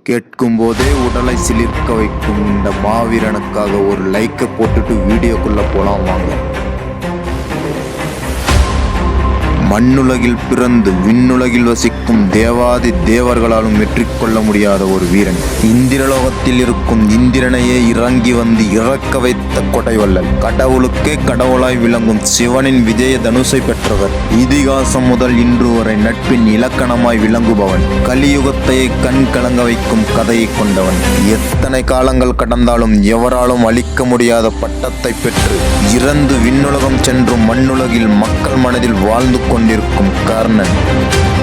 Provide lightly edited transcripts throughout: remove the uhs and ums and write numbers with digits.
கேட்கும் போதே உடலை சிலிர்க்க வைக்கும் இந்த மாவீரனுக்காக ஒரு லைக்கை போட்டுட்டு வீடியோக்குள்ள போலாம் வாங்க. மண்ணுலகில் பிறந்து விண்ணுலகில் வசிக்கும் தேவாதி தேவர்களாலும் வெற்றி கொள்ள முடியாத ஒரு வீரன். இந்திரலோகத்தில் இருக்கும் இந்திரனையே இறங்கி வந்து இறக்க வைத்த கொடைவள்ளல். கடவுளுக்கே கடவுளாய் விளங்கும் சிவனின் விஜய தனுசை பெற்றவர். இதிகாசம் முதல் இன்று வரை நட்பின் இலக்கணமாய் விளங்குபவன். கலியுகத்தையே கண் கலங்க வைக்கும் கதையை கொண்டவன். எத்தனை காலங்கள் கடந்தாலும் எவராலும் அழிக்க முடியாத பட்டத்தை பெற்று இறந்து விண்ணுலகம் சென்றும் மண்ணுலகில் மக்கள் மனதில் வாழ்ந்து கொண்டிருக்கும் கர்ணன்.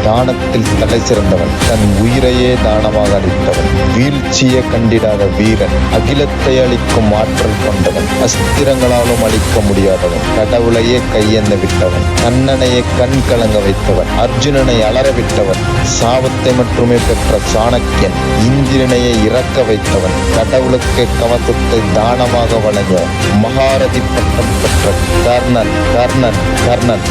தானத்தில் தலை சிறந்தவன். தன் உயிரையே தானமாக அளித்தவன். வீழ்ச்சியை கண்டிடாத வீரன். அகிலத்தை அளிக்கும் ஆற்றல் கொண்டவன். அஸ்திரங்களாலும் அளிக்க முடியாதவன். கடவுளையே கையெந்த விட்டவன். கண்ணனையே கண் கலங்க வைத்தவன். அர்ஜுனனை அலற விட்டவன். சாபத்தை மட்டுமே பெற்ற சாணக்கியன். இந்திரனையே இறக்க வைத்தவன். கடவுளுக்கு கவசத்தை தானமாக வழங்கியவன். மகாரதி பட்டம் பெற்ற கர்ணன்.